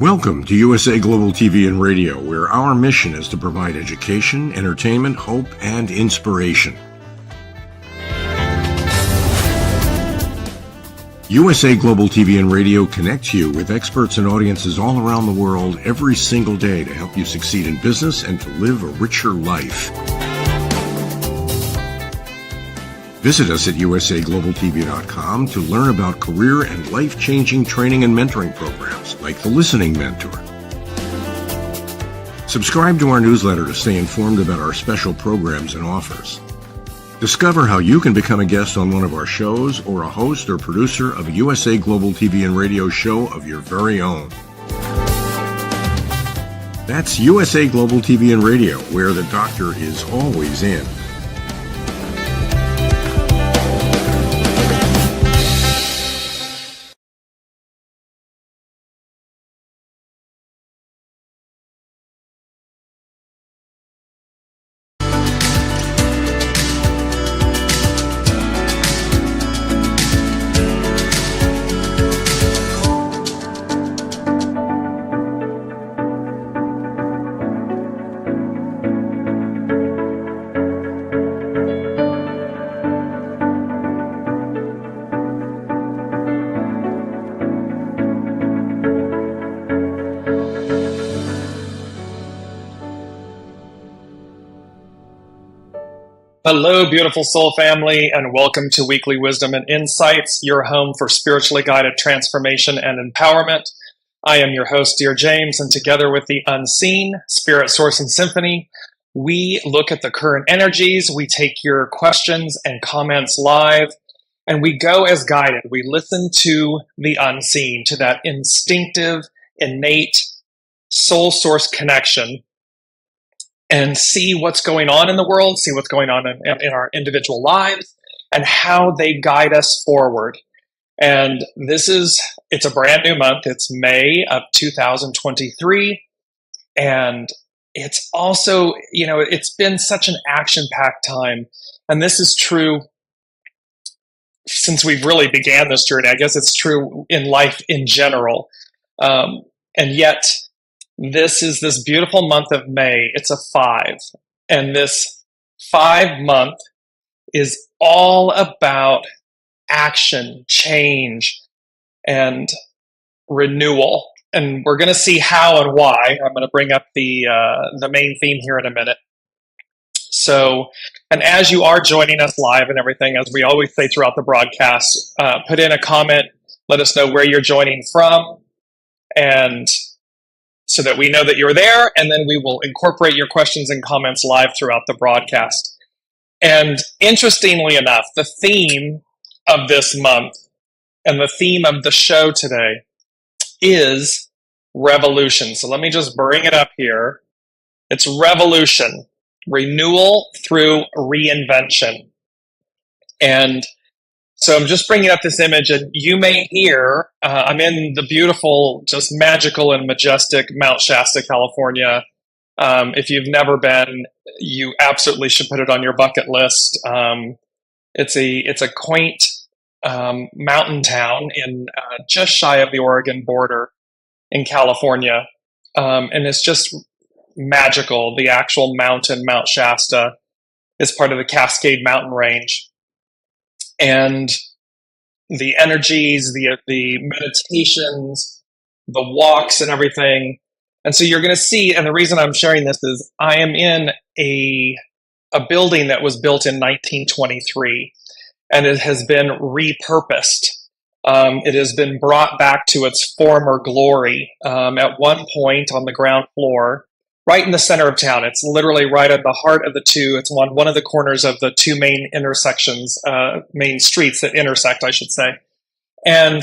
Welcome to USA Global TV and Radio, where our mission is to provide education, entertainment, hope, and inspiration. USA Global TV and Radio connects you with experts and audiences all around the world every single day to help you succeed in business and to live a richer life. Visit us at usaglobaltv.com to learn about career and life-changing training and mentoring programs like the Listening Mentor. Subscribe to our newsletter to stay informed about our special programs and offers. Discover how you can become a guest on one of our shows or a host or producer of a USA Global TV and Radio show of your very own. That's USA Global TV and Radio, where the doctor is always in. Hello, beautiful soul family, and welcome to Weekly Wisdom and Insights, your home for spiritually guided transformation and empowerment. I am your host, Dearjames, and together with the unseen, Spirit, Source, and Symphony, we look at the current energies, we take your questions and comments live, and we go as guided. We listen to the unseen, to that instinctive, innate soul source connection, and see what's going on in the world, see what's going on in our individual lives, and how they guide us forward. And it's a brand new month. It's May of 2023. And it's also, it's been such an action-packed time. And this is true since we've really began this journey. I guess it's true in life in general. And yet, this is this beautiful month of May. It's a 5. And this 5 month is all about action, change, and renewal. And we're going to see how and why. I'm going to bring up the main theme here in a minute. So, and as you are joining us live and everything, as we always say throughout the broadcast, put in a comment, let us know where you're joining from, and so that we know that you're there, and then we will incorporate your questions and comments live throughout the broadcast. And interestingly enough, the theme of this month and the theme of the show today is revolution. So let me just bring it up here. It's revolution, renewal through reinvention. And so I'm just bringing up this image, and you may hear, I'm in the beautiful, just magical and majestic Mount Shasta, California. If you've never been, you absolutely should put it on your bucket list. It's a quaint mountain town in just shy of the Oregon border in California. And it's just magical. The actual mountain, Mount Shasta, is part of the Cascade Mountain Range. And the energies, the meditations, the walks and everything. And so you're going to see, and the reason I'm sharing this is I am in a building that was built in 1923, and it has been repurposed. It has been brought back to its former glory. At one point on the ground floor, right in the center of town. It's literally right at the heart of the two. It's on one of the corners of the two main intersections, main streets that intersect, I should say. And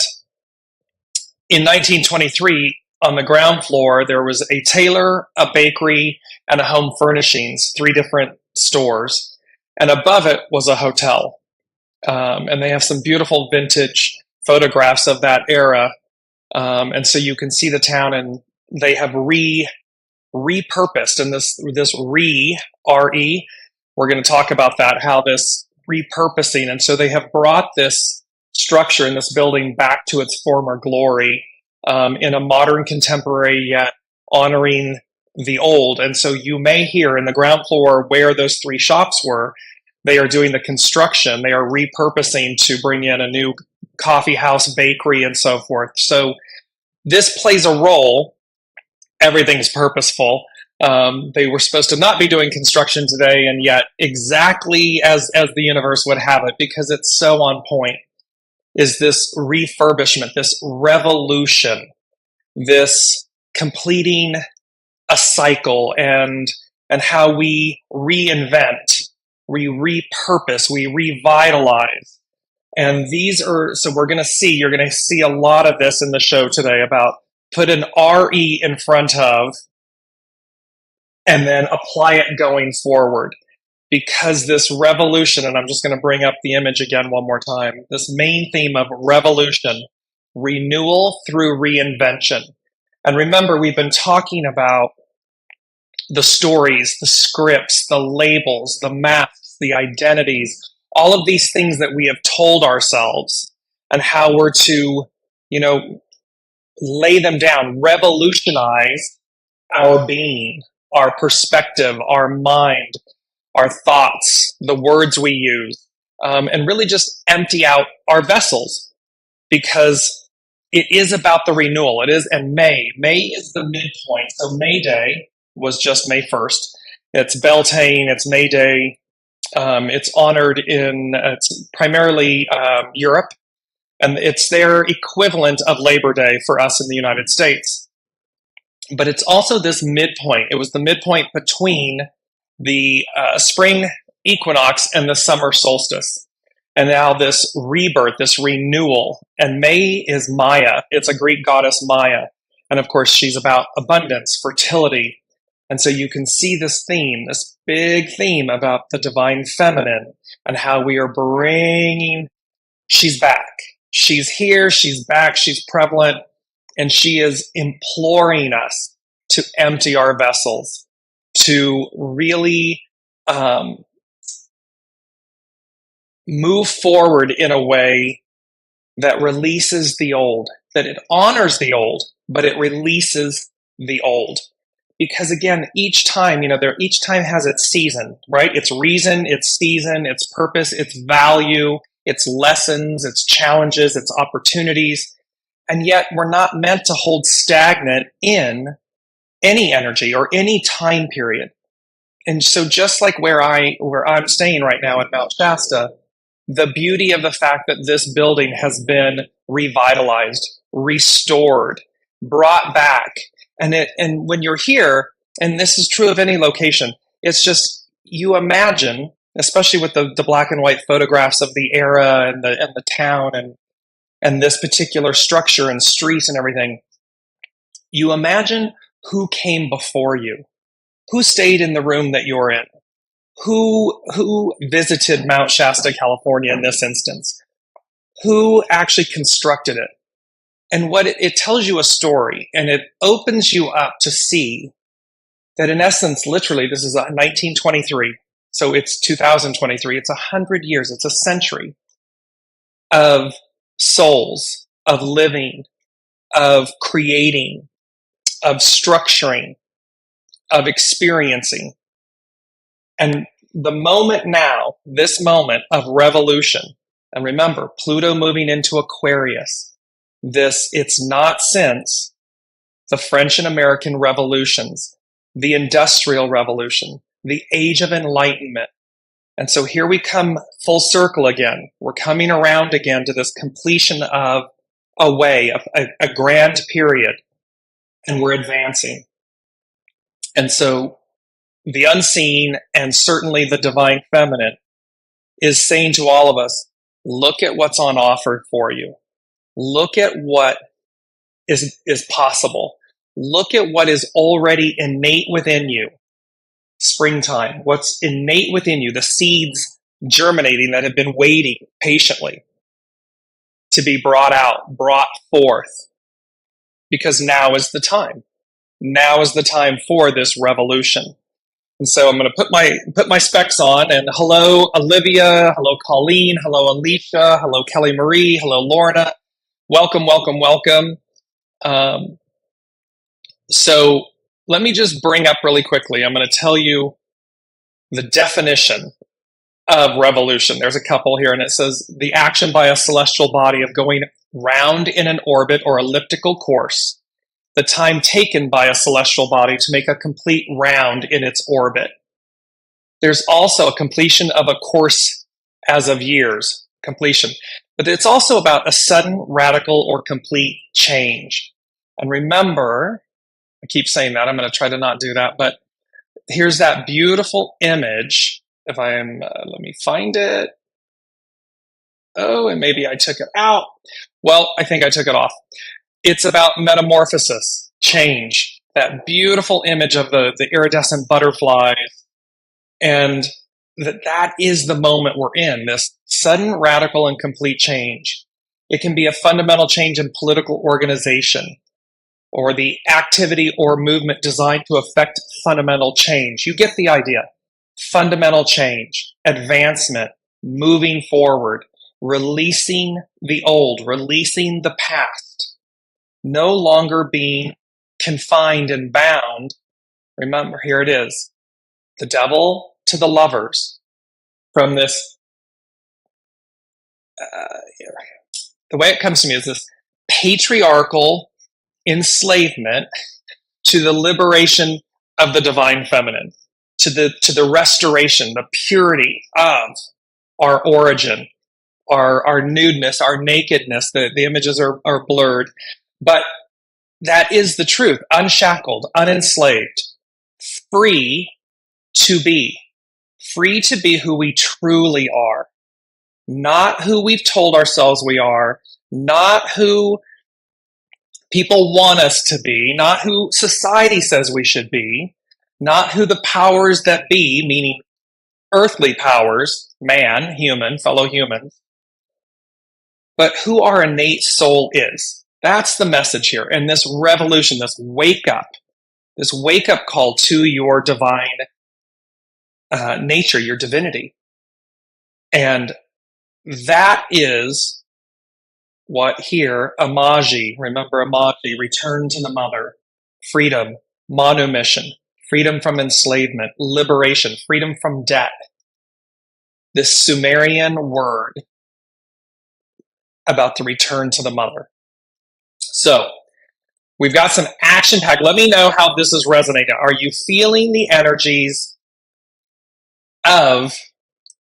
in 1923, on the ground floor, there was a tailor, a bakery, and a home furnishings, 3 different stores. And above it was a hotel. And they have some beautiful vintage photographs of that era. And so you can see the town, and they have repurposed, and this R-E, we're going to talk about that, how this repurposing, and so they have brought this structure in this building back to its former glory. in a modern, contemporary, yet honoring the old. And so you may hear in the ground floor where those three shops were, they are doing the construction. They are repurposing to bring in a new coffee house, bakery, and so forth. So this plays a role. Everything's purposeful. They were supposed to not be doing construction today, and yet exactly as the universe would have it, because it's so on point, is this refurbishment, this revolution, this completing a cycle, and how we reinvent, we repurpose, we revitalize. And these are, so you're going to see a lot of this in the show today about put an RE in front of and then apply it going forward. Because this revolution, and I'm just going to bring up the image again one more time, this main theme of revolution, renewal through reinvention. And remember, we've been talking about the stories, the scripts, the labels, the masks, the identities, all of these things that we have told ourselves, and how we're to, lay them down, revolutionize our being, our perspective, our mind, our thoughts, the words we use, and really just empty out our vessels, because it is about the renewal. It is, and May is the midpoint. So May Day was just May 1st. It's Beltane, it's May Day. It's honored it's primarily Europe, and it's their equivalent of Labor Day for us in the United States. But it's also this midpoint. It was the midpoint between the spring equinox and the summer solstice. And now this rebirth, this renewal. And May is Maya. It's a Greek goddess, Maya. And of course, she's about abundance, fertility. And so you can see this theme, this big theme about the divine feminine and how we are she's back. She's here, she's back, she's prevalent, and she is imploring us to empty our vessels, to really move forward in a way that releases the old, that it honors the old, but it releases the old. Because again, each time has its season, right? Its reason, its season, its purpose, its value, its lessons, its challenges, its opportunities. And yet we're not meant to hold stagnant in any energy or any time period. And so just like where I'm staying right now at Mount Shasta, the beauty of the fact that this building has been revitalized, restored, brought back. And when you're here, and this is true of any location, it's just, you imagine, especially with the black and white photographs of the era and the town and this particular structure and streets and everything, you imagine who came before you, who stayed in the room that you're in, who visited Mount Shasta, California in this instance, who actually constructed it. And what it tells you a story, and it opens you up to see that in essence, literally, this is 1923. So it's 2023. It's 100 years. It's a century of souls, of living, of creating, of structuring, of experiencing. And the moment now, this moment of revolution, and remember, Pluto moving into Aquarius, it's not since the French and American revolutions, the Industrial Revolution, the Age of Enlightenment. And so here we come full circle again. We're coming around again to this completion of a grand period, and we're advancing. And so the unseen, and certainly the divine feminine, is saying to all of us, look at what's on offer for you. Look at what is possible. Look at what is already innate within you. Springtime, what's innate within you, the seeds germinating that have been waiting patiently to be brought out, brought forth. Because now is the time. Now is the time for this revolution. And so I'm going to put my specs on, and hello, Olivia. Hello, Colleen. Hello, Alicia. Hello, Kelly Marie. Hello, Lorna. Welcome, welcome, welcome. So let me just bring up really quickly. I'm going to tell you the definition of revolution. There's a couple here, and it says the action by a celestial body of going round in an orbit or elliptical course, the time taken by a celestial body to make a complete round in its orbit. There's also a completion of a course as of years, completion. But it's also about a sudden, radical, or complete change. And remember, I keep saying that, I'm going to try to not do that, but here's that beautiful image. If I am, let me find it. Oh, and maybe I took it out. Well, I think I took it off. It's about metamorphosis, change. That beautiful image of the iridescent butterflies. And that is the moment we're in, this sudden, radical, and complete change. It can be a fundamental change in political organization or the activity or movement designed to affect fundamental change. You get the idea. Fundamental change, advancement, moving forward, releasing the old, releasing the past, no longer being confined and bound. Remember, here it is. The devil to the lovers, from this, the way it comes to me is this patriarchal enslavement to the liberation of the divine feminine, to the restoration, the purity of our origin, our nudeness, our nakedness. The images are blurred, but that is the truth. Unshackled, unenslaved, free to be who we truly are, not who we've told ourselves we are, not who people want us to be, not who society says we should be, not who the powers that be, meaning earthly powers, man, human, fellow humans, but who our innate soul is. That's the message here. And this revolution, this wake up call to your divine nature, your divinity. And that is what here, Amaji, remember Amaji, return to the mother, freedom, manumission, freedom from enslavement, liberation, freedom from debt. This Sumerian word about the return to the mother. So we've got some action packed. Let me know how this is resonating. Are you feeling the energies of,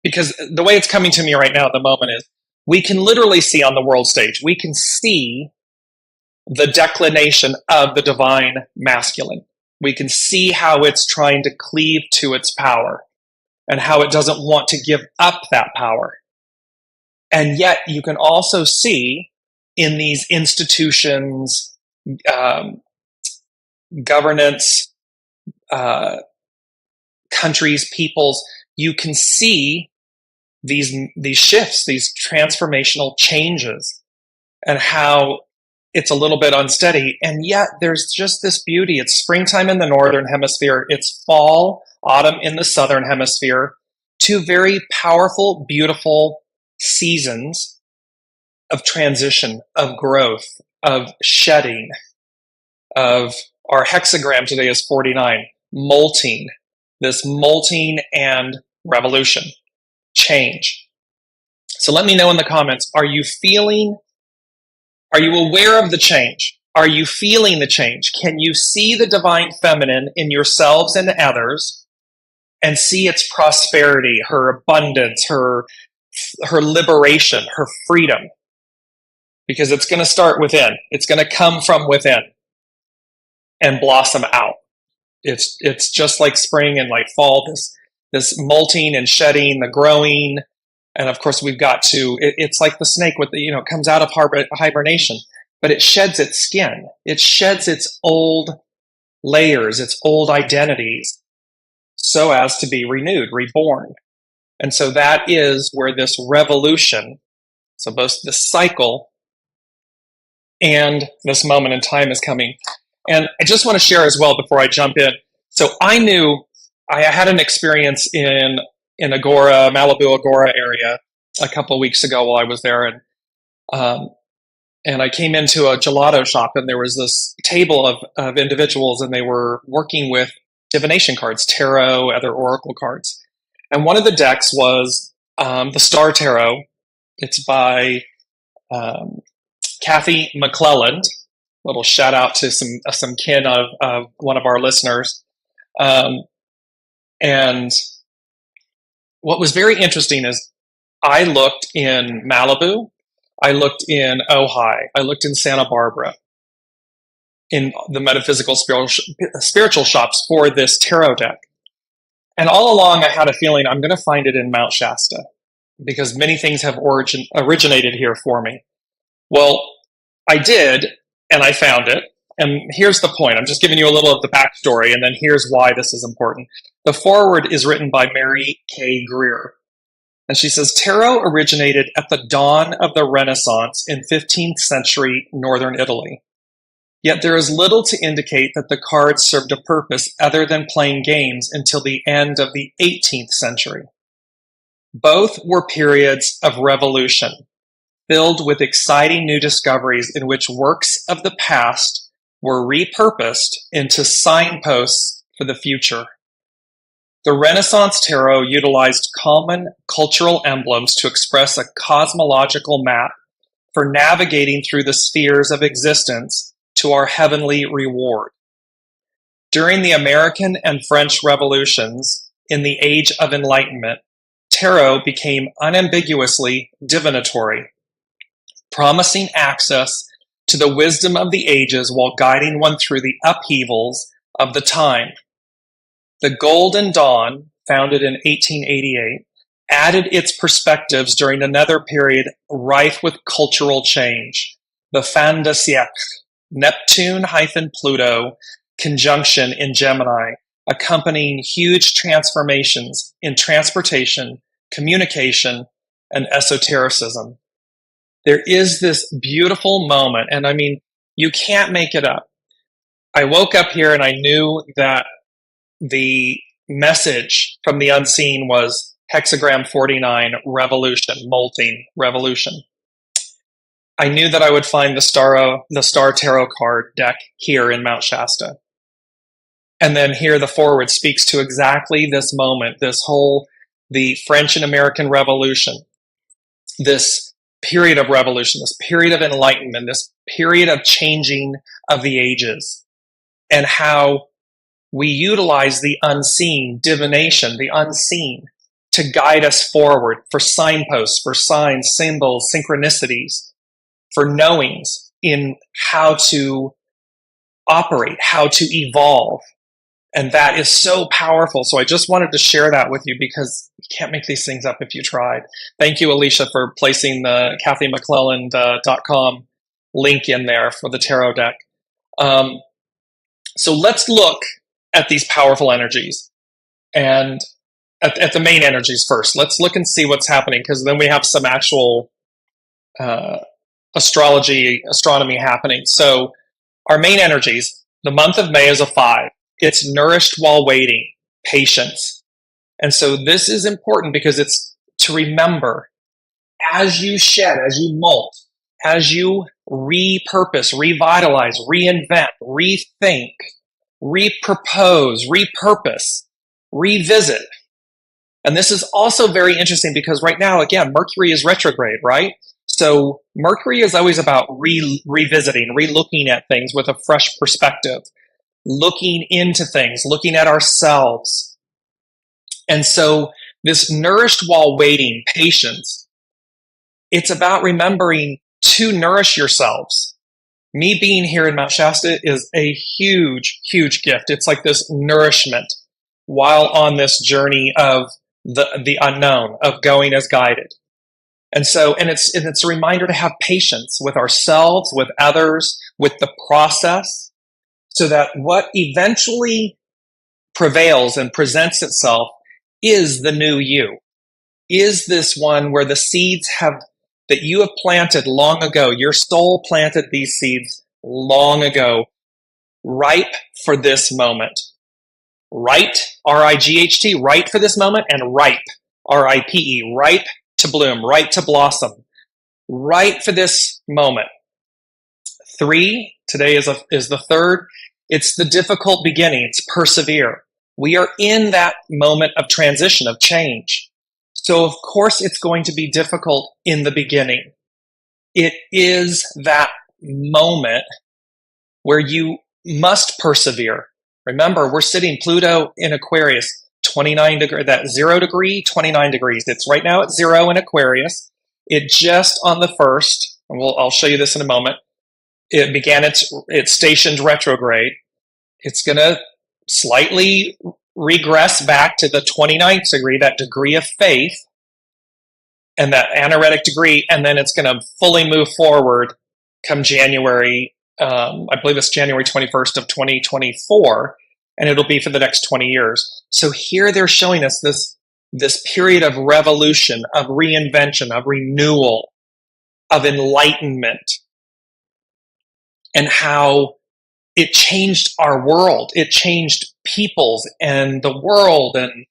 because the way it's coming to me right now at the moment is we can literally see on the world stage, we can see the declination of the divine masculine. We can see how it's trying to cleave to its power and how it doesn't want to give up that power. And yet you can also see in these institutions, governance, countries, peoples, you can see these shifts, these transformational changes, and how it's a little bit unsteady. And yet there's just this beauty. It's springtime in the northern hemisphere. It's fall, autumn in the southern hemisphere. Two very powerful, beautiful seasons of transition, of growth, of shedding, of our hexagram today is 49, molting, this molting and revolution, change. So let me know in the comments, are you aware of the change? Are you feeling the change? Can you see the divine feminine in yourselves and others and see its prosperity, her abundance, her liberation, her freedom? Because it's going to start within. It's going to come from within and blossom out. It's just like spring and like fall, this molting and shedding, the growing. And of course we've got to, it's like the snake with the, it comes out of hibernation, but it sheds its skin. It sheds its old layers, its old identities, so as to be renewed, reborn. And so that is where this revolution, so both this cycle and this moment in time is coming. And I just want to share as well before I jump in. So I knew I had an experience in Agora, Malibu Agora area a couple of weeks ago while I was there. And And I came into a gelato shop, and there was this table of individuals, and they were working with divination cards, tarot, other oracle cards. And one of the decks was the Star Tarot. It's by Kathy McClelland. Little shout out to some kin of one of our listeners. And what was very interesting is I looked in Malibu, I looked in Ojai, I looked in Santa Barbara, in the metaphysical spiritual shops for this tarot deck. And all along I had a feeling I'm going to find it in Mount Shasta, because many things have originated here for me. Well, I did, and I found it. And here's the point. I'm just giving you a little of the backstory, and then here's why this is important. The foreword is written by Mary K. Greer. And she says, tarot originated at the dawn of the Renaissance in 15th century northern Italy. Yet there is little to indicate that the cards served a purpose other than playing games until the end of the 18th century. Both were periods of revolution, filled with exciting new discoveries in which works of the past were repurposed into signposts for the future. The Renaissance tarot utilized common cultural emblems to express a cosmological map for navigating through the spheres of existence to our heavenly reward. During the American and French revolutions, in the Age of Enlightenment, tarot became unambiguously divinatory, promising access to the wisdom of the ages while guiding one through the upheavals of the time. The Golden Dawn, founded in 1888, added its perspectives during another period rife with cultural change, the fin de siècle, Neptune-Pluto conjunction in Gemini, accompanying huge transformations in transportation, communication, and esotericism. There is this beautiful moment, and I mean, you can't make it up. I woke up here and I knew that the message from the unseen was Hexagram 49, revolution, molting, revolution. I knew that I would find the Star Tarot card deck here in Mount Shasta. And then here the foreword speaks to exactly this moment, the French and American Revolution, this period of revolution, this period of enlightenment, this period of changing of the ages, and how we utilize the unseen, divination, the unseen, to guide us forward for signposts, for signs, symbols, synchronicities, for knowings in how to operate, how to evolve. And that is so powerful. So I just wanted to share that with you because you can't make these things up if you tried. Thank you, Alicia, for placing the kathymcclelland.com link in there for the tarot deck. So let's look at these powerful energies and at the main energies first. Let's look and see what's happening, because then we have some actual astronomy happening. So our main energies, the month of May is a 5. It's nourished while waiting, patience. And so this is important because it's to remember, as you shed, as you molt, as you repurpose, revitalize, reinvent, rethink, repropose, repurpose, revisit. And this is also very interesting because right now, again, Mercury is retrograde, right? So Mercury is always about revisiting, relooking at things with a fresh perspective, looking into things, looking at ourselves. And so this nourished while waiting, patience, it's about remembering to nourish yourselves. Me being here in Mount Shasta is a huge, huge gift. It's like this nourishment while on this journey of the unknown, of going as guided. And so, and it's a reminder to have patience with ourselves, with others, with the process, so that what eventually prevails and presents itself is the new you, is this one where the seeds that you have planted long ago, your soul planted these seeds long ago, ripe for this moment. Right, R-I-G-H-T, right for this moment, and ripe, R-I-P-E, ripe to bloom, ripe to blossom, right for this moment. 3, today is the third. It's the difficult beginning. It's persevere. We are in that moment of transition, of change. So of course it's going to be difficult in the beginning. It is that moment where you must persevere. Remember, we're sitting Pluto in Aquarius, 29 degree, that 0 degree, 29 degrees. It's right now at 0 in Aquarius. It just on the 1st, and I'll show you this in a moment. It began its stationed retrograde. It's going to slightly regress back to the 29th degree, that degree of faith, and that anaretic degree, and then it's going to fully move forward come January, I believe it's January 21st of 2024, and it'll be for the next 20 years. So here they're showing us this period of revolution, of reinvention, of renewal, of enlightenment, and how it changed our world. It changed peoples and the world and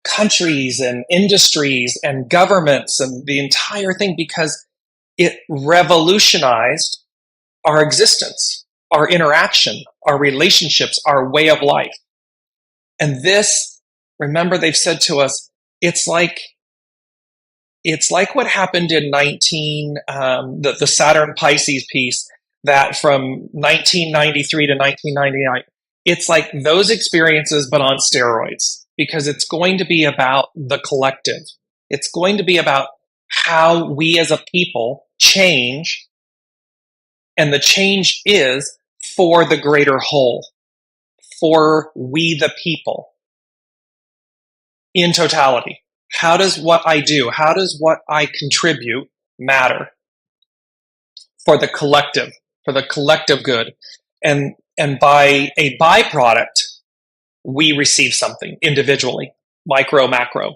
countries and industries and governments and the entire thing, because it revolutionized our existence, our interaction, our relationships, our way of life. And this, remember, they've said to us, it's like what happened in the Saturn Pisces piece, that from 1993 to 1999, it's like those experiences, but on steroids, because it's going to be about the collective. It's going to be about how we as a people change, and the change is for the greater whole, for we the people in totality. How does what I do, how does what I contribute matter for the collective good? And by a byproduct, we receive something individually, micro, macro.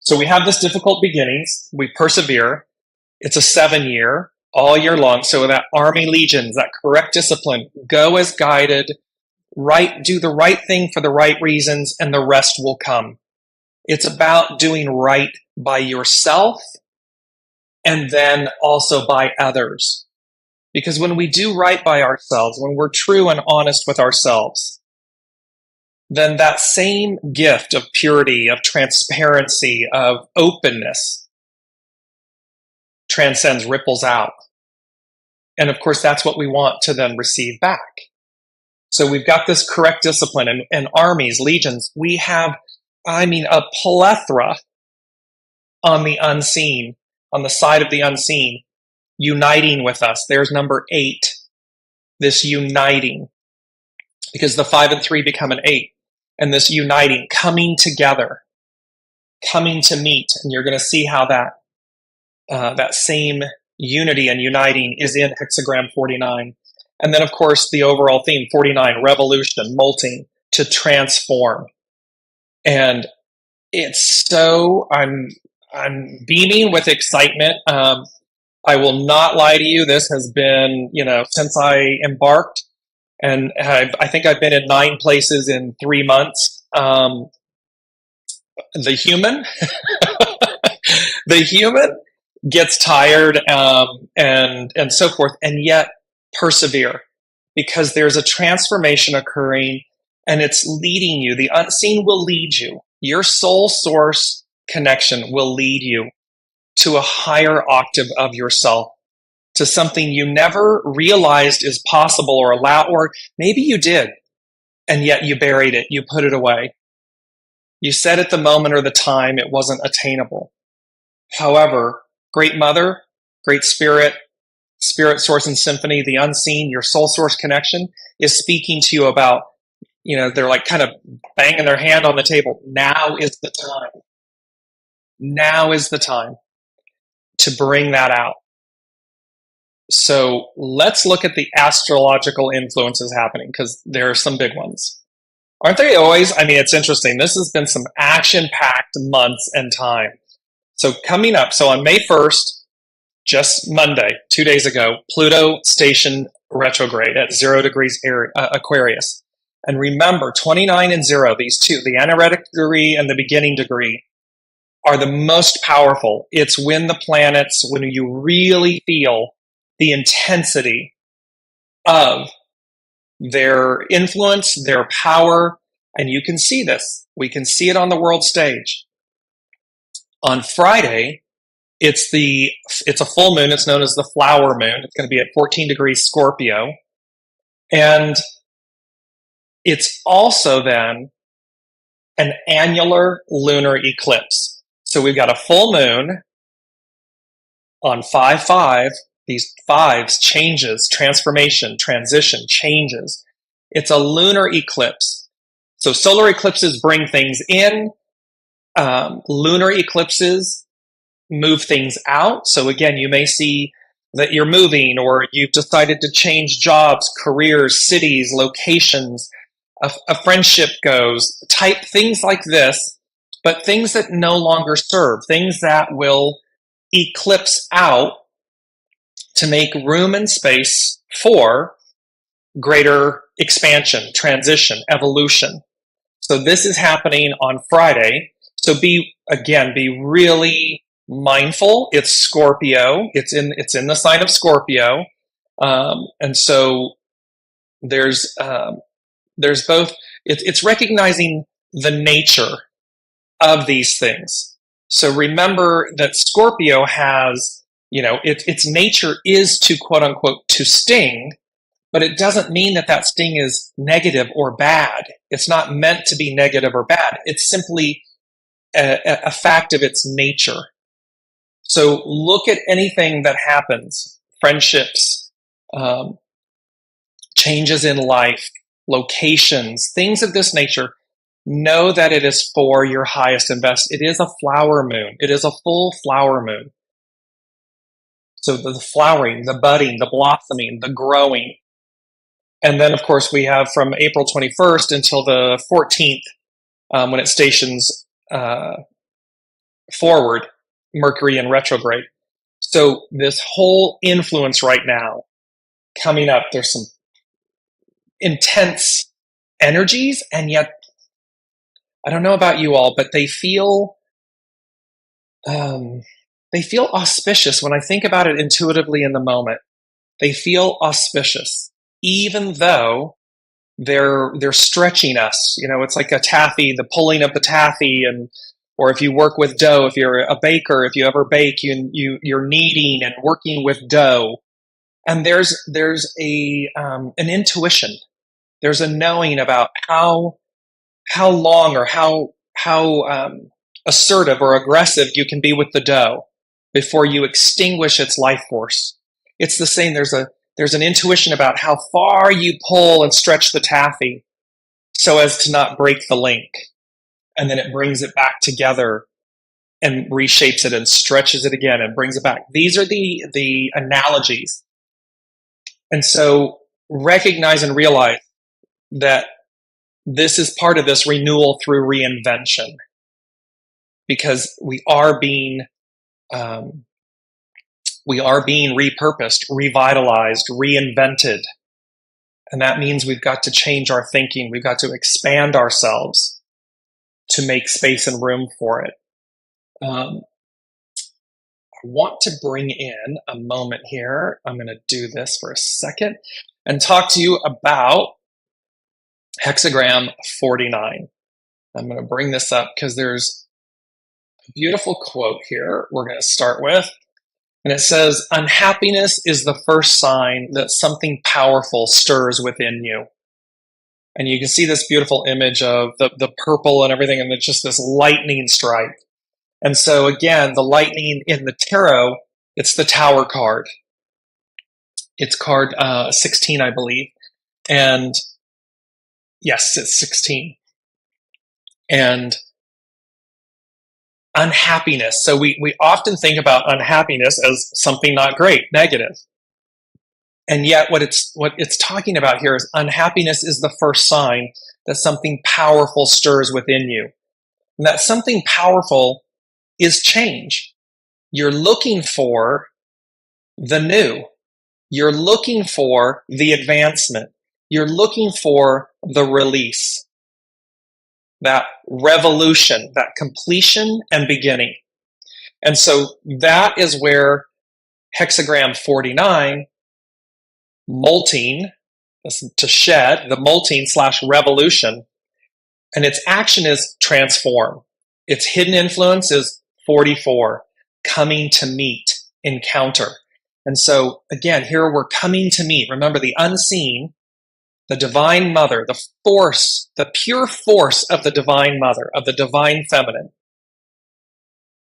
So we have this difficult beginnings, we persevere. It's a 7-year, all year long. So that army legions, that correct discipline, go as guided, do the right thing for the right reasons, and the rest will come. It's about doing right by yourself and then also by others. Because when we do right by ourselves, when we're true and honest with ourselves, then that same gift of purity, of transparency, of openness transcends, ripples out. And of course, that's what we want to then receive back. So we've got this correct discipline and armies, legions. We have, a plethora on the unseen, on the side of the unseen, uniting with us. There's number 8, this uniting, because the 5 and 3 become an 8. And this uniting, coming together, coming to meet. And you're going to see how that same unity and uniting is in Hexagram 49. And then, of course, the overall theme, 49, revolution, molting, to transform. And it's so, I'm beaming with excitement. I will not lie to you. This has been, since I embarked, and I think I've been in 9 places in 3 months. The human gets tired, and so forth, and yet persevere, because there's a transformation occurring, and it's leading you. The unseen will lead you. Your soul source connection will lead you to a higher octave of yourself, to something you never realized is possible or allowed, or maybe you did, and yet you buried it, you put it away. You said at the moment or the time it wasn't attainable. However, Great Mother, Great Spirit, Spirit Source and Symphony, the unseen, your soul source connection is speaking to you about, they're like kind of banging their hand on the table. Now is the time. Now is the time to bring that out. So let's look at the astrological influences happening, because there are some big ones. Aren't they always? It's interesting. This has been some action-packed months and time. So coming up, so on May 1st, just Monday, 2 days ago, Pluto stationed retrograde at 0 degrees Aquarius. And remember, 29 and 0, these two, the anaretic degree and the beginning degree, are the most powerful. It's when the planets, when you really feel the intensity of their influence, their power, and you can see this. We can see it on the world stage. On Friday, it's a full moon. It's known as the flower moon. It's going to be at 14 degrees Scorpio. And it's also then an annular lunar eclipse. So we've got a full moon on 5/5. These fives, changes, transformation, transition, changes. It's a lunar eclipse. So solar eclipses bring things in. Lunar eclipses move things out. So again, you may see that you're moving, or you've decided to change jobs, careers, cities, locations, a friendship goes, type things like this, but things that no longer serve, things that will eclipse out to make room and space for greater expansion, transition, evolution. So this is happening on Friday. So be really mindful. It's Scorpio. It's in the sign of Scorpio. And so there's both, it's recognizing the nature of these things. So remember that Scorpio has, its nature is to, quote unquote, to sting, but it doesn't mean that sting is negative or bad. It's not meant to be negative or bad. It's simply a fact of its nature. So look at anything that happens, friendships, changes in life, locations, things of this nature. Know that it is for your highest and best. It is a flower moon. It is a full flower moon. So the flowering, the budding, the blossoming, the growing. And then, of course, we have from April 21st until the 14th, when it stations forward, Mercury in retrograde. So this whole influence right now coming up, there's some intense energies, and yet, I don't know about you all, but they feel auspicious when I think about it intuitively in the moment. They feel auspicious, even though they're stretching us. It's like a taffy, the pulling of the taffy, or if you work with dough, if you're a baker, if you ever bake, you're kneading and working with dough, and there's an intuition. There's a knowing about how long or how assertive or aggressive you can be with the dough before you extinguish its life force. It's the same. There's an intuition about how far you pull and stretch the taffy so as to not break the link. And then it brings it back together and reshapes it and stretches it again and brings it back. These are the analogies. And so recognize and realize that this is part of this renewal through reinvention, because we are being repurposed, revitalized, reinvented. And that means we've got to change our thinking. We've got to expand ourselves to make space and room for it. I want to bring in a moment here. I'm going to do this for a second and talk to you about Hexagram 49. I'm going to bring this up because there's a beautiful quote here we're going to start with. And it says, unhappiness is the first sign that something powerful stirs within you. And you can see this beautiful image of the purple and everything, and it's just this lightning strike. And so again, the lightning in the tarot, it's the Tower card. It's card 16, I believe. And yes, it's 16. And unhappiness. So we often think about unhappiness as something not great, negative. And yet what it's talking about here is unhappiness is the first sign that something powerful stirs within you. And that something powerful is change. You're looking for the new. You're looking for the advancement. You're looking for the release. That revolution, that completion and beginning. And so that is where Hexagram 49, molting, to shed, the molting / revolution, and its action is transform. Its hidden influence is 44, coming to meet, encounter. And so again, here we're coming to meet. Remember, the unseen, the divine mother, the force, the pure force of the divine mother, of the divine feminine.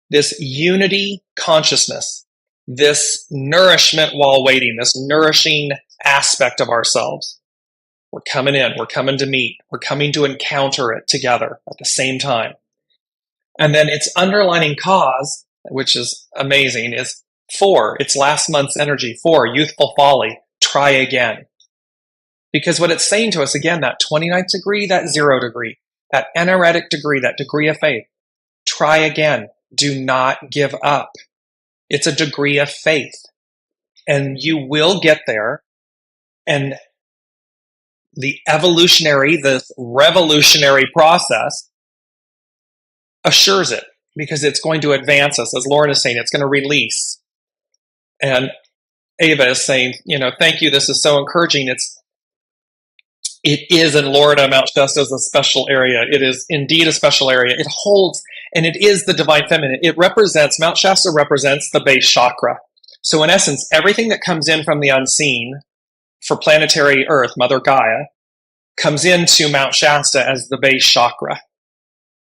This unity consciousness, this nourishment while waiting, this nourishing aspect of ourselves. We're coming in, we're coming to meet, we're coming to encounter it together at the same time. And then its underlining cause, which is amazing, is 4, it's last month's energy, 4, youthful folly, try again. Because what it's saying to us, again, that 29th degree, that 0 degree, that energetic degree, that degree of faith, try again. Do not give up. It's a degree of faith. And you will get there. And the revolutionary process assures it, because it's going to advance us. As Lauren is saying, it's going to release. And Ava is saying, thank you. This is so encouraging. It is in Florida. Mount Shasta is a special area. It is indeed a special area. It holds, and it is the divine feminine. Mount Shasta represents the base chakra. So in essence, everything that comes in from the unseen for planetary Earth, Mother Gaia, comes into Mount Shasta as the base chakra.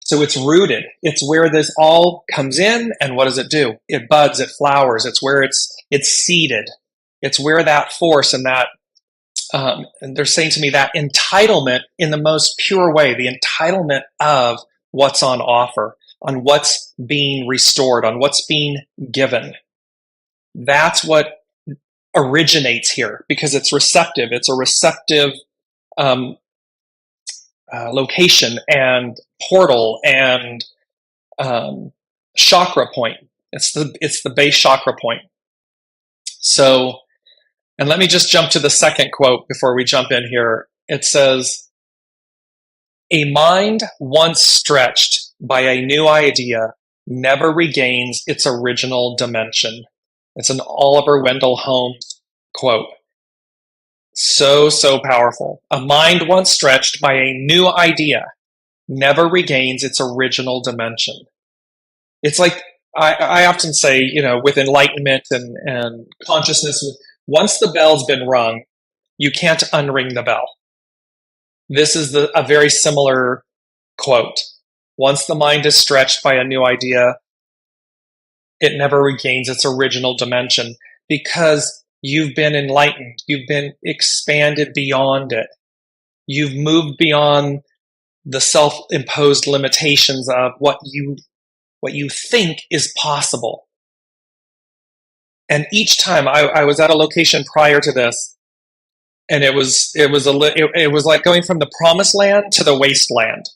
So it's rooted. It's where this all comes in, and what does it do? It buds, it flowers. It's where it's seeded. It's where that force and that and they're saying to me that entitlement in the most pure way, the entitlement of what's on offer, on what's being restored, on what's being given. That's what originates here, because it's receptive. It's a receptive location and portal and chakra point. It's the base chakra point. So, and let me just jump to the second quote before we jump in here. It says, "A mind once stretched by a new idea never regains its original dimension." It's an Oliver Wendell Holmes quote. So powerful. A mind once stretched by a new idea never regains its original dimension. It's like, I often say, with enlightenment and consciousness, once the bell's been rung, you can't unring the bell. This is a very similar quote. Once the mind is stretched by a new idea, it never regains its original dimension, because you've been enlightened. You've been expanded beyond it. You've moved beyond the self-imposed limitations of what you think is possible. And each time I was at a location prior to this, and it was like going from the promised land to the wasteland.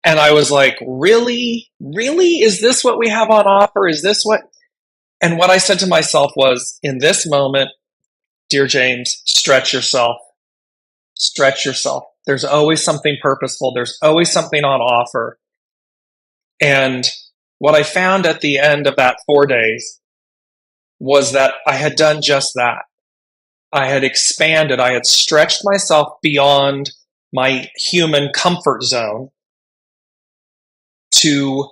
And I was like, really? Is this what we have on offer? Is this what? And what I said to myself was, in this moment, dear James, stretch yourself. Stretch yourself. There's always something purposeful. There's always something on offer. And what I found at the end of that 4 days was that I had done just that. I had expanded. I had stretched myself beyond my human comfort zone to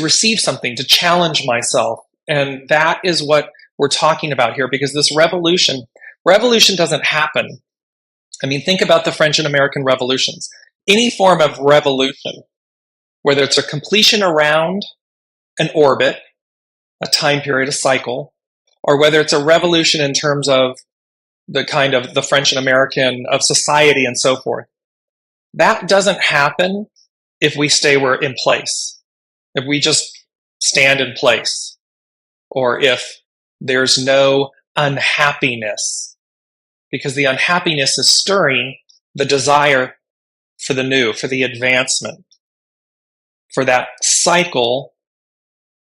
receive something, to challenge myself. And that is what we're talking about here, because this revolution doesn't happen. I mean, think about the French and American revolutions. Any form of revolution, whether it's a completion around an orbit, a time period, a cycle, or whether it's a revolution in terms of the kind of the French and American of society and so forth, that doesn't happen if we stay in place, if we just stand in place, or if there's no unhappiness, because the unhappiness is stirring the desire for the new, for the advancement, for that cycle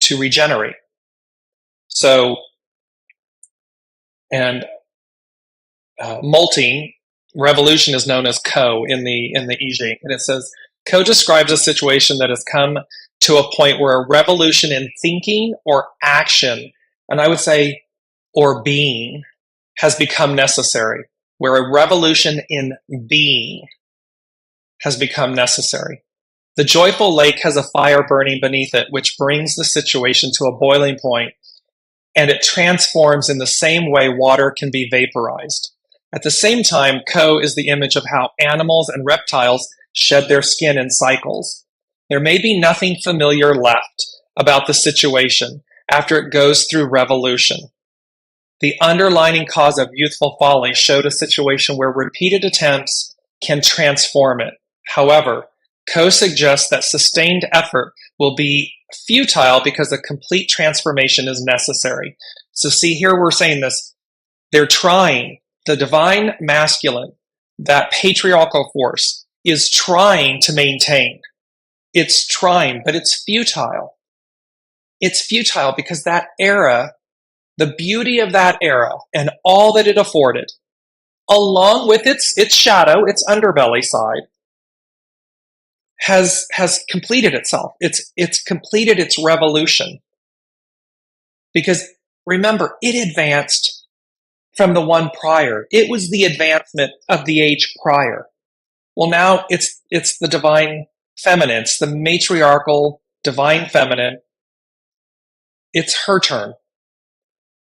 to regenerate. So, and molting, revolution is known as co in the I Ching, and it says co describes a situation that has come to a point where a revolution in thinking or action, and I would say or being, has become necessary. where a revolution in being has become necessary. The joyful lake has a fire burning beneath it, which brings the situation to a boiling point, and it transforms in the same way water can be vaporized. At the same time, Ko is the image of how animals and reptiles shed their skin in cycles. There may be nothing familiar left about the situation after it goes through revolution. The underlying cause of youthful folly showed a situation where repeated attempts can transform it. However, Ko suggests that sustained effort will be futile because a complete transformation is necessary. So see, here we're saying this. They're trying. The divine masculine, that patriarchal force, is trying to maintain. It's trying, but it's futile. It's futile because that era, the beauty of that era and all that it afforded, along with its shadow, its underbelly side, has completed itself. It's completed its revolution. Because remember, it advanced from the one prior. It was the advancement of the age prior. Well, now it's the divine feminine. It's the matriarchal divine feminine. It's her turn.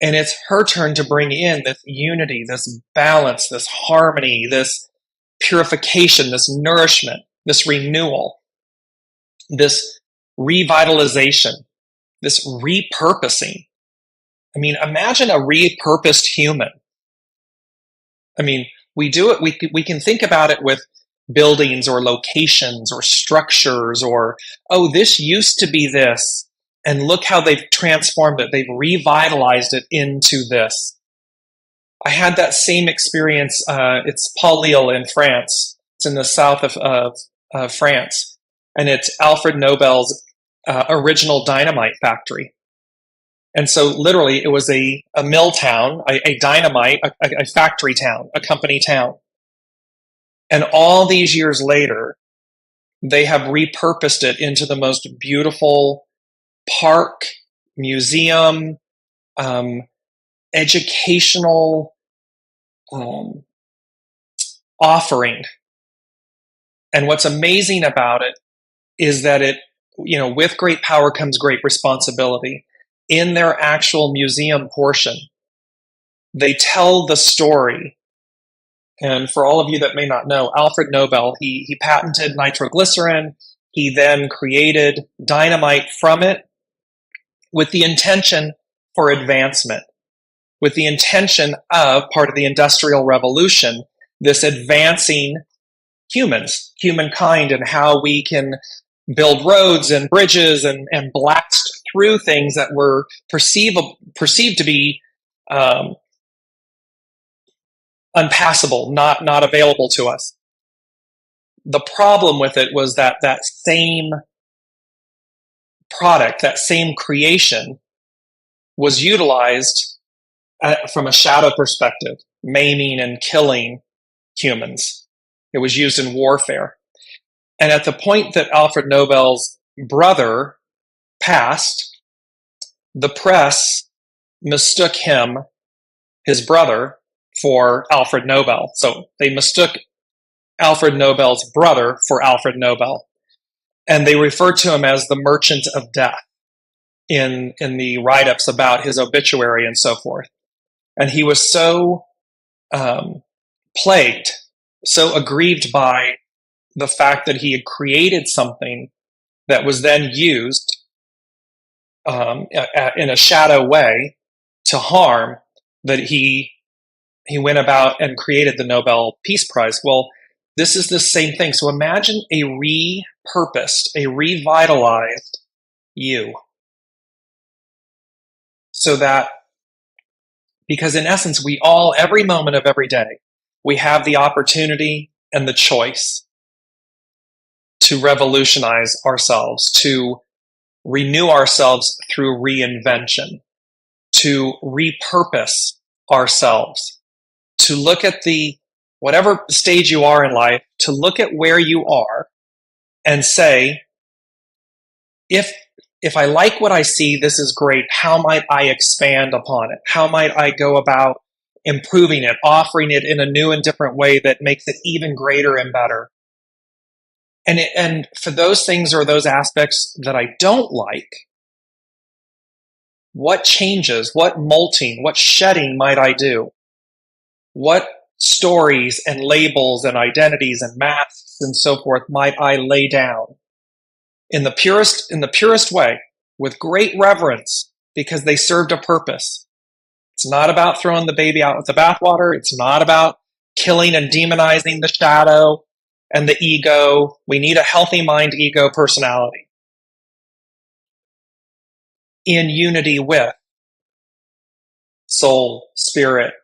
And it's her turn to bring in this unity, this balance, this harmony, this purification, this nourishment, this renewal, this revitalization, this repurposing. I mean, imagine a repurposed human. I mean, we do it, we can think about it with buildings or locations or structures or, oh, this used to be this, and look how they've transformed it. They've revitalized it into this. I had that same experience. It's Paul Lille in France. It's in the south of France. And it's Alfred Nobel's original dynamite factory. And so literally it was a mill town, a dynamite, a factory town, a company town. And all these years later, they have repurposed it into the most beautiful park, museum, educational offering. And what's amazing about it is that it, with great power comes great responsibility. In their actual museum portion, they tell the story. And for all of you that may not know, Alfred Nobel, he patented nitroglycerin. He then created dynamite from it with the intention for advancement, with the intention of part of the Industrial Revolution, this advancing humankind, and how we can build roads and bridges and blast through things that were perceived to be unpassable, not available to us. The problem with it was that same product, that same creation, was utilized from a shadow perspective, maiming and killing humans. It was used in warfare. And at the point that Alfred Nobel's brother passed, the press mistook him, his brother, for Alfred Nobel. So they mistook Alfred Nobel's brother for Alfred Nobel. And they referred to him as the Merchant of Death in the write-ups about his obituary and so forth. And he was so plagued, so aggrieved by the fact that he had created something that was then used in a shadow way to harm, that he went about and created the Nobel Peace Prize. Well, this is the same thing. So imagine a repurposed, a revitalized you. So that, because in essence, we all, every moment of every day, we have the opportunity and the choice to revolutionize ourselves, to renew ourselves through reinvention, to repurpose ourselves, to look at whatever stage you are in life, to look at where you are and say, if I like what I see, this is great. How might I expand upon it? How might I go about improving it, offering it in a new and different way that makes it even greater and better. And for those things or those aspects that I don't like, what changes, what molting, what shedding might I do? What stories and labels and identities and masks and so forth might I lay down in the purest way, with great reverence, because they served a purpose. It's not about throwing the baby out with the bathwater. It's not about killing and demonizing the shadow and the ego. We need a healthy mind, ego, personality in unity with soul, spirit,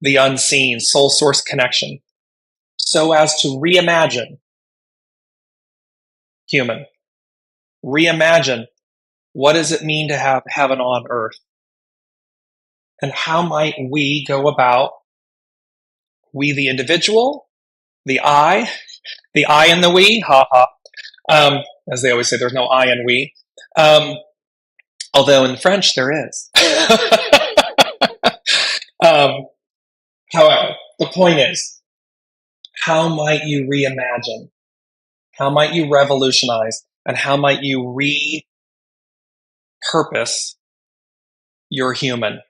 the unseen, soul source connection, so as to reimagine human. Reimagine, what does it mean to have heaven on earth? And how might we go about, we the individual, the I and the we, as they always say, there's no I in we. Although in French there is. However, the point is, how might you reimagine? How might you revolutionize? And how might you repurpose your human?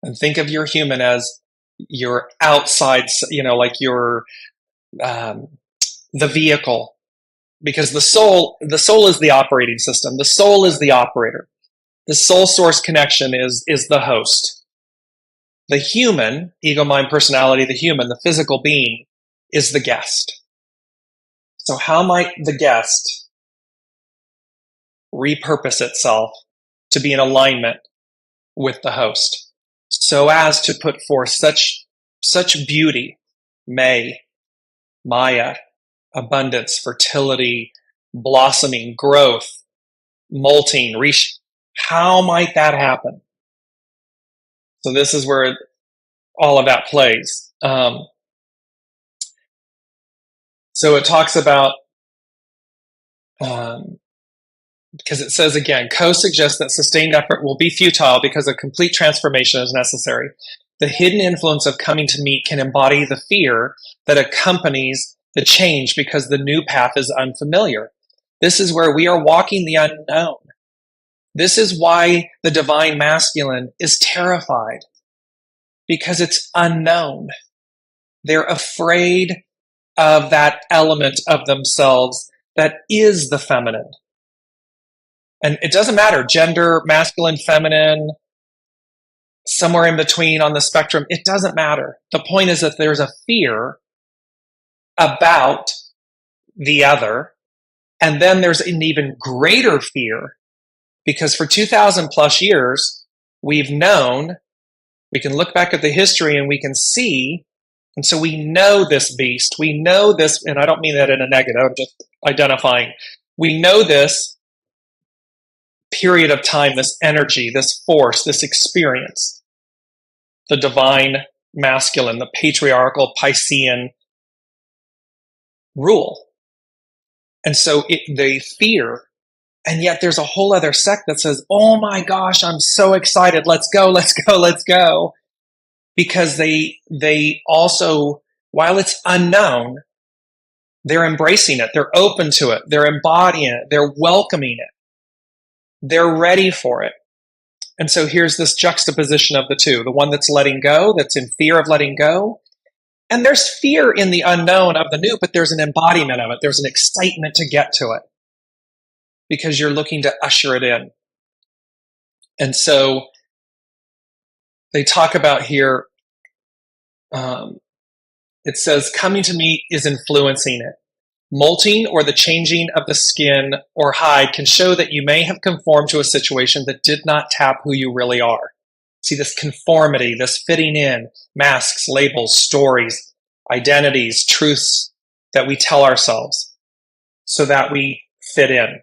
And think of your human as your outside, like your the vehicle. Because the soul is the operating system. The soul is the operator. The soul source connection is the host. The human, ego, mind, personality, the human, the physical being, is the guest. So how might the guest repurpose itself to be in alignment with the host, so as to put forth such beauty, Maya, abundance, fertility, blossoming, growth, molting, how might that happen? So this is where all of that plays. So it talks about, because it says again, Coe suggests that sustained effort will be futile because a complete transformation is necessary. The hidden influence of coming to meet can embody the fear that accompanies the change because the new path is unfamiliar. This is where we are walking the unknown. This is why the divine masculine is terrified, because it's unknown. They're afraid of that element of themselves that is the feminine. And it doesn't matter, gender, masculine, feminine, somewhere in between on the spectrum, it doesn't matter. The point is that there's a fear about the other, and then there's an even greater fear because for 2,000 plus years, we've known, we can look back at the history and we can see, and so we know this beast, we know this, and I don't mean that in a negative, I'm just identifying, we know this period of time, this energy, this force, this experience, the divine masculine, the patriarchal Piscean rule. And so they fear, and yet there's a whole other sect that says, oh my gosh, I'm so excited, let's go, let's go, let's go. Because they also, while it's unknown, they're embracing it, they're open to it, they're embodying it, they're welcoming it, they're ready for it. And so here's this juxtaposition of the two, the one that's letting go, that's in fear of letting go. And there's fear in the unknown of the new, but there's an embodiment of it. There's an excitement to get to it because you're looking to usher it in. And so they talk about here, it says, coming to meet is influencing it. Molting or the changing of the skin or hide can show that you may have conformed to a situation that did not tap who you really are. See this conformity, this fitting in, masks, labels, stories, identities, truths that we tell ourselves so that we fit in.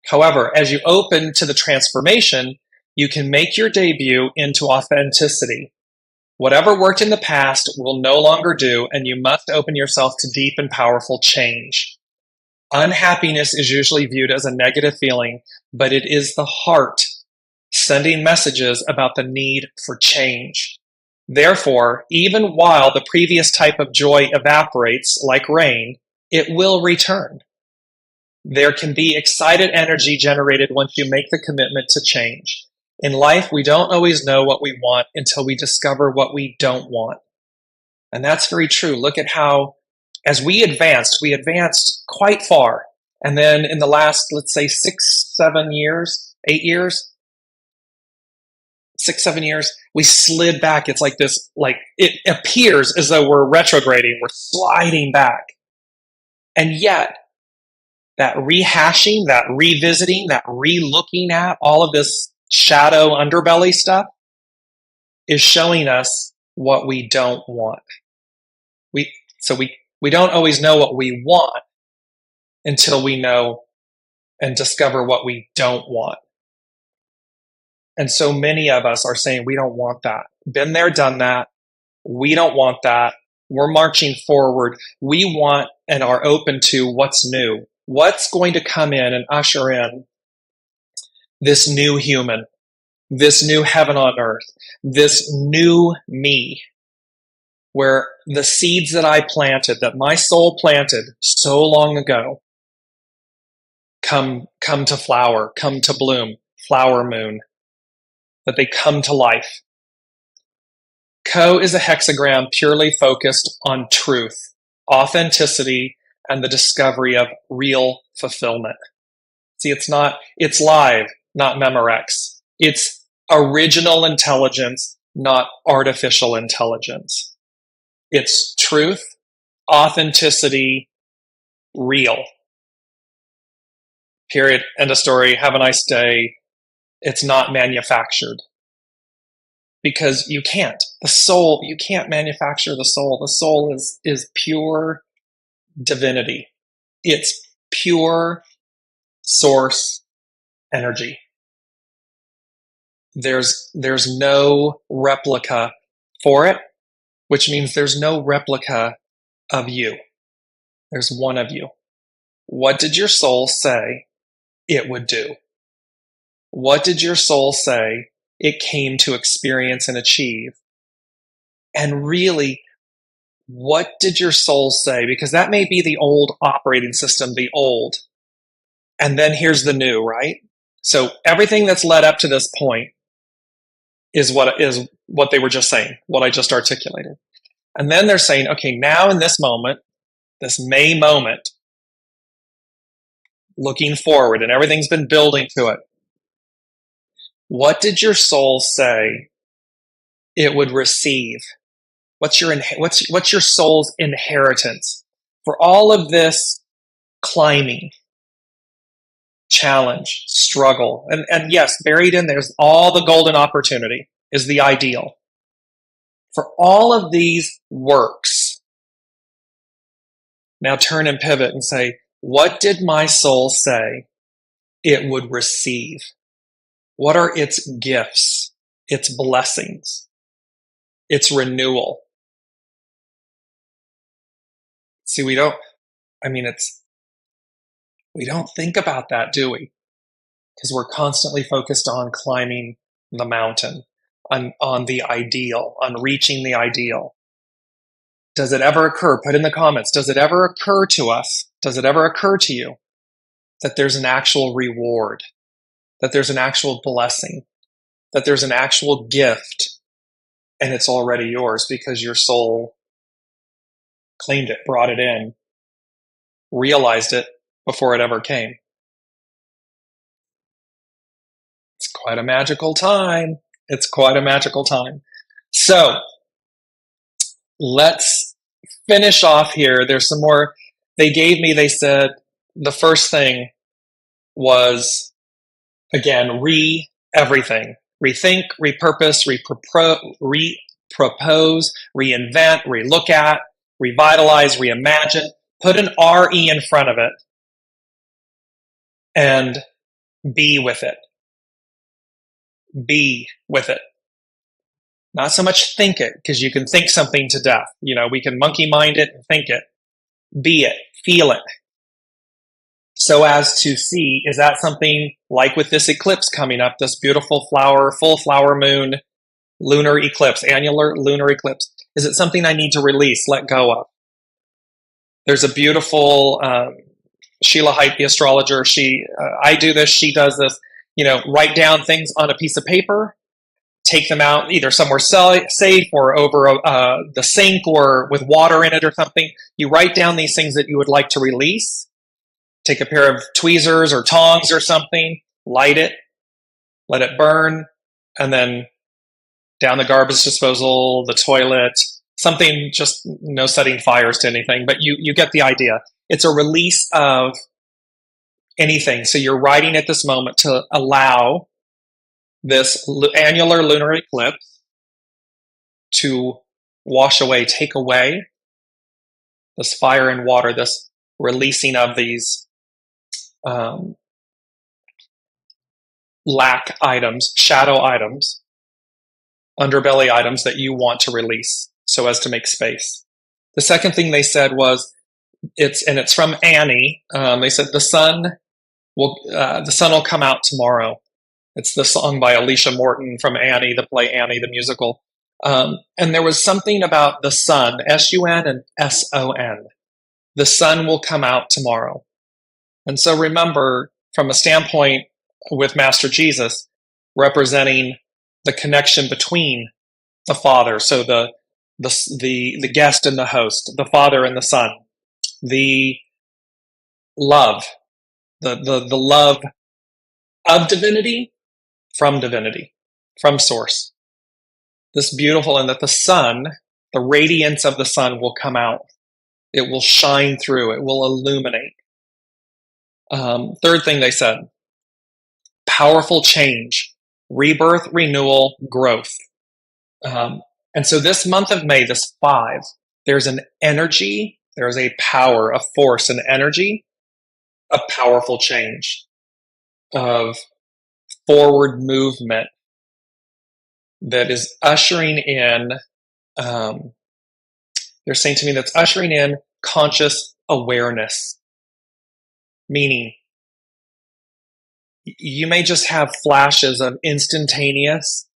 However, as you open to the transformation, you can make your debut into authenticity. Whatever worked in the past will no longer do, and you must open yourself to deep and powerful change. Unhappiness is usually viewed as a negative feeling, but it is the heart sending messages about the need for change. Therefore, even while the previous type of joy evaporates like rain, it will return. There can be excited energy generated once you make the commitment to change. In life, we don't always know what we want until we discover what we don't want. And that's very true. Look at how, as we advanced quite far. And then in the last, let's say 6-7 years, 8 years, 6-7 years, we slid back. It's like this, like it appears as though we're retrograding, we're sliding back. And yet, that rehashing, that revisiting, that re-looking at all of this shadow underbelly stuff is showing us what we don't want. We don't always know what we want until we know and discover what we don't want. And so many of us are saying, we don't want that. Been there, done that. We don't want that. We're marching forward. We want and are open to what's new. What's going to come in and usher in this new human, this new heaven on earth, this new me, where the seeds that I planted, that my soul planted so long ago, come to flower, come to bloom, flower moon, that they come to life. Co is a hexagram purely focused on truth, authenticity, and the discovery of real fulfillment. See, it's live, not Memorex. It's original intelligence, not artificial intelligence. It's truth, authenticity, real. Period. End of story. Have a nice day. It's not manufactured. Because you can't. The soul, you can't manufacture the soul. The soul is pure divinity. It's pure source energy. There's no replica for it, which means there's no replica of you. There's one of you. What did your soul say it would do? What did your soul say it came to experience and achieve? And really, what did your soul say? Because that may be the old operating system, the old. And then here's the new, right? So everything that's led up to this point is what they were just saying, what I just articulated. And then they're saying, okay, now in this moment, this May moment, looking forward, and everything's been building to it. What did your soul say it would receive? What's your soul's inheritance for all of this climbing, challenge, struggle? And yes, buried in there's all the golden opportunity is the ideal. For all of these works, now turn and pivot and say, what did my soul say it would receive? What are its gifts, its blessings, its renewal? See, we don't think about that, do we? Because we're constantly focused on climbing the mountain, on the ideal, on reaching the ideal. Does it ever occur? Put in the comments. Does it ever occur to us? Does it ever occur to you that there's an actual reward, that there's an actual blessing, that there's an actual gift, and it's already yours because your soul claimed it, brought it in, realized it before it ever came? It's quite a magical time. It's quite a magical time. So let's finish off here. There's some more they gave me. They said the first thing was, again, everything. Rethink, repurpose, repropose, reinvent, relook at, revitalize, reimagine. Put an RE in front of it and be with it. Be with it. Not so much think it, because you can think something to death. We can monkey mind it and think it. Be it. Feel it. so as to see, is that something like with this eclipse coming up, this beautiful full flower moon, lunar eclipse, annular lunar eclipse? Is it something I need to release, let go of? There's a beautiful Sheila Haidt, the astrologer. I do this, she does this. Write down things on a piece of paper, take them out either somewhere safe or over the sink or with water in it or something. You write down these things that you would like to release. Take a pair of tweezers or tongs or something, light it, let it burn, and then down the garbage disposal, the toilet, something, just no setting fires to anything, but you get the idea. It's a release of anything. So you're writing at this moment to allow this annular lunar eclipse to wash away, take away this fire and water, this releasing of these lack items, shadow items, underbelly items that you want to release so as to make space. The second thing they said was, it's from Annie. They said the sun will come out tomorrow. It's the song by Alicia Morton from Annie, the play Annie, the musical. And there was something about the sun, S-U-N and S-O-N. The sun will come out tomorrow. And so remember, from a standpoint with Master Jesus, representing the connection between the Father, so the guest and the host, the Father and the Son, the love, the love of divinity, from source. This beautiful, and that the sun, the radiance of the sun will come out. It will shine through. It will illuminate. Third thing they said, powerful change, rebirth, renewal, growth. And so this month of May, this 5, there's an energy, there's a power, a force, an energy, a powerful change of forward movement that is ushering in, they're saying to me, that's ushering in conscious awareness. Meaning, you may just have flashes of instantaneous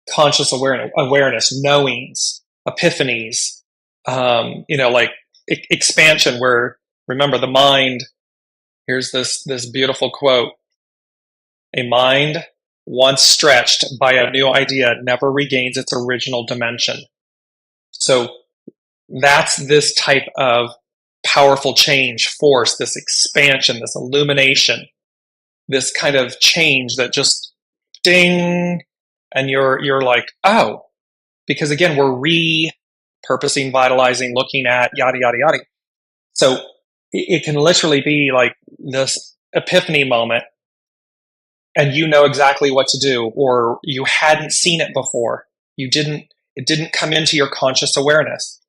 conscious awareness, knowings, epiphanies, like expansion, where, remember, the mind, here's this beautiful quote, a mind once stretched by a new idea never regains its original dimension. So that's this type of powerful change, force, this expansion, this illumination, this kind of change that just ding, and you're like, oh, because again, we're repurposing, vitalizing, looking at yada, yada, yada. So it can literally be like this epiphany moment, and you know exactly what to do, or you hadn't seen it before. It didn't come into your conscious awareness.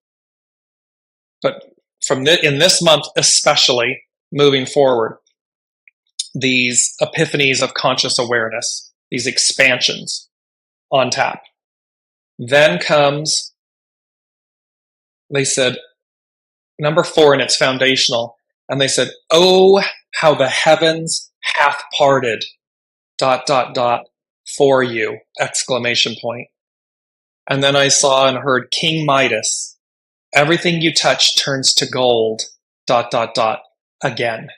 But in this month, especially moving forward, these epiphanies of conscious awareness, these expansions on tap. Then comes, they said, number 4, and it's foundational. And they said, oh, how the heavens hath parted, ... for you, ! And then I saw and heard King Midas, everything you touch turns to gold, ... again.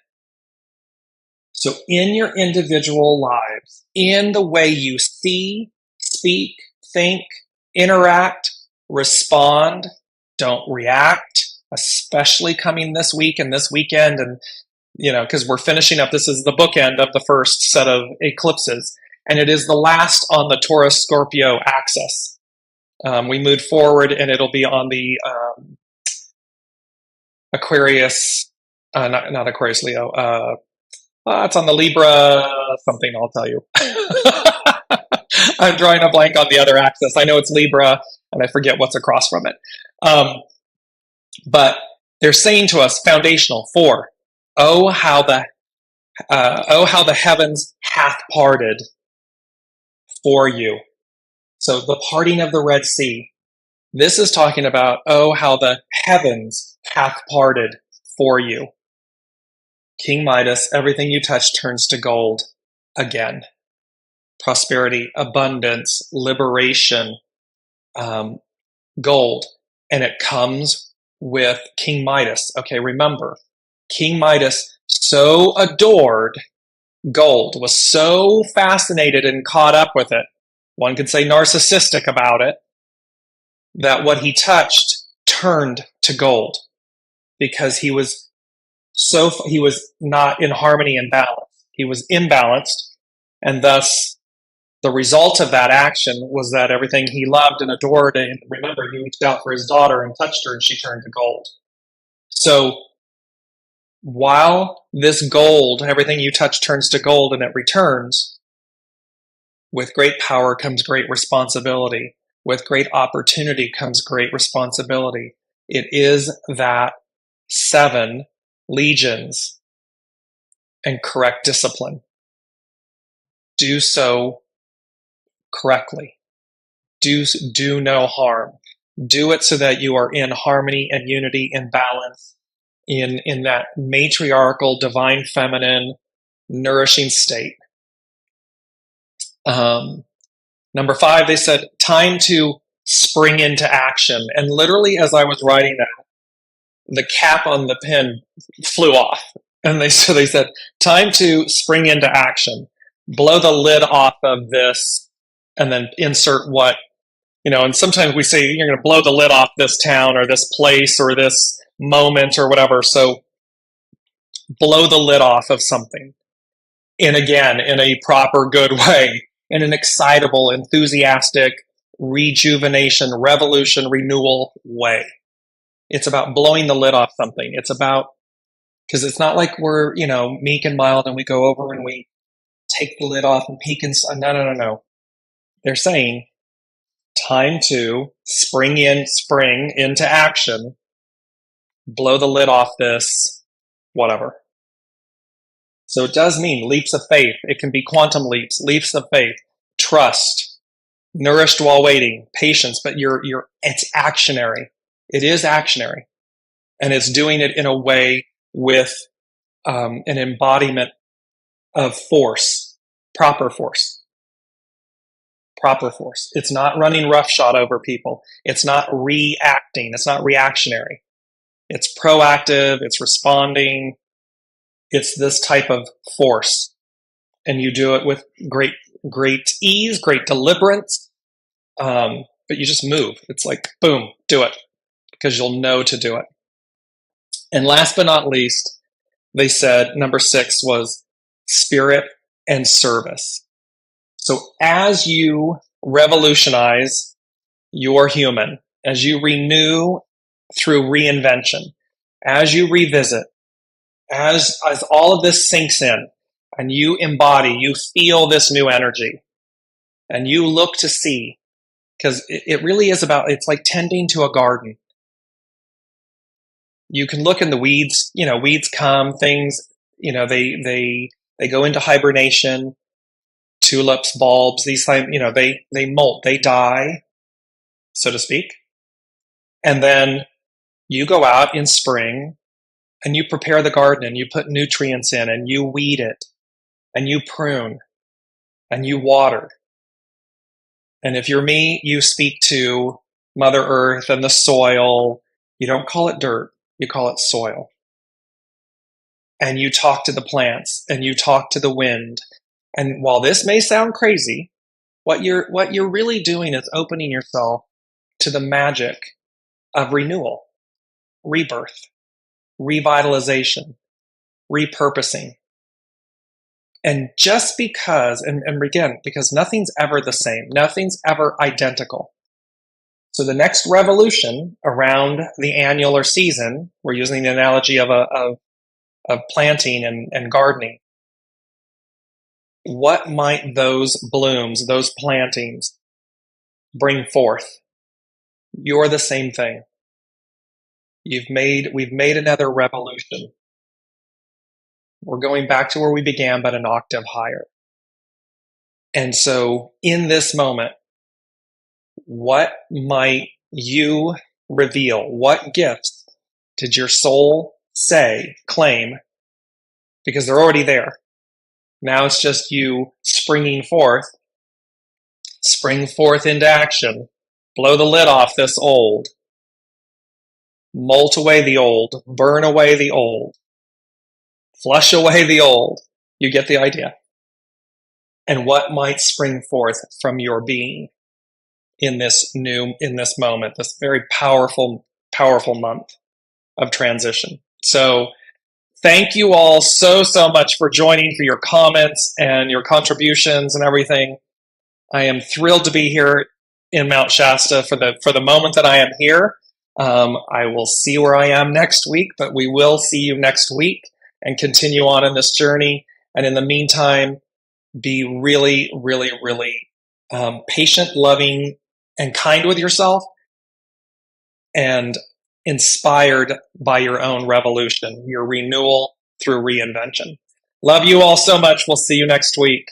So in your individual lives, in the way you see, speak, think, interact, respond, don't react, especially coming this week and this weekend, and because we're finishing up, this is the bookend of the first set of eclipses, and it is the last on the Taurus-Scorpio axis. We moved forward, and it'll be on the Aquarius, not Aquarius, Leo. It's on the Libra something, I'll tell you. I'm drawing a blank on the other axis. I know it's Libra, and I forget what's across from it. But they're saying to us, foundational, 4, oh, how the heavens hath parted for you. So the parting of the Red Sea. This is talking about, oh, how the heavens hath parted for you. King Midas, everything you touch turns to gold again. Prosperity, abundance, liberation, gold. And it comes with King Midas. Okay, remember, King Midas so adored gold, was so fascinated and caught up with it, one could say narcissistic about it, that what he touched turned to gold because he was not in harmony and balance. He was imbalanced, and thus the result of that action was that everything he loved and adored, and remember, he reached out for his daughter and touched her and she turned to gold. So while this gold, everything you touch turns to gold and it returns, with great power comes great responsibility. With great opportunity comes great responsibility. It is that 7 legions and correct discipline. Do so correctly. Do no harm. Do it so that you are in harmony and unity and balance in that matriarchal, divine feminine, nourishing state. Number 5, they said, time to spring into action. And literally, as I was writing that, the cap on the pen flew off. And they said, time to spring into action. Blow the lid off of this and then insert what, and sometimes we say you're going to blow the lid off this town or this place or this moment or whatever. So blow the lid off of something. And again, in a proper, good way, in an excitable, enthusiastic, rejuvenation, revolution, renewal way. It's about blowing the lid off something. It's about, because it's not like we're, meek and mild and we go over and we take the lid off and peek inside. No. They're saying time to spring into action, blow the lid off this, whatever. So it does mean leaps of faith. It can be quantum leaps of faith, trust, nourished while waiting, patience, but it's actionary. It is actionary. And it's doing it in a way with an embodiment of force, proper force. Proper force. It's not running roughshod over people. It's not reacting. It's not reactionary. It's proactive. It's responding. It's this type of force. And you do it with great ease, great deliberance. But you just move. It's like, boom, do it. Because you'll know to do it. And last but not least, they said number 6 was spirit and service. So as you revolutionize your human, as you renew through reinvention, as you revisit, as all of this sinks in and you embody, you feel this new energy and you look to see, because it really is about, it's like tending to a garden. You can look in the weeds, weeds come, things, they go into hibernation. Tulips, bulbs, these things, they molt, they die, so to speak. And then you go out in spring and you prepare the garden and you put nutrients in and you weed it and you prune and you water. And if you're me, you speak to Mother Earth and the soil. You don't call it dirt, you call it soil. And you talk to the plants and you talk to the wind. And while this may sound crazy, what you're really doing is opening yourself to the magic of renewal, rebirth, revitalization, repurposing. And just because, and again, because nothing's ever the same, nothing's ever identical. So the next revolution around the annular season, we're using the analogy of planting and gardening. What might those blooms, those plantings bring forth? You're the same thing. We've made another revolution. We're going back to where we began, but an octave higher. And so in this moment, what might you reveal? What gifts did your soul claim because they're already there. Now it's just you spring forth into action, blow the lid off this old, molt away the old, burn away the old, flush away the old. You get the idea. And what might spring forth from your being in this moment, this very powerful month of transition. So thank you all so much for joining, for your comments and your contributions and everything. I am thrilled to be here in Mount Shasta for the moment that I am here. I will see where I am next week, but we will see you next week and continue on in this journey. And in the meantime, be really, really, really patient, loving, and kind with yourself, and inspired by your own revolution, your renewal through reinvention. Love you all so much. We'll see you next week.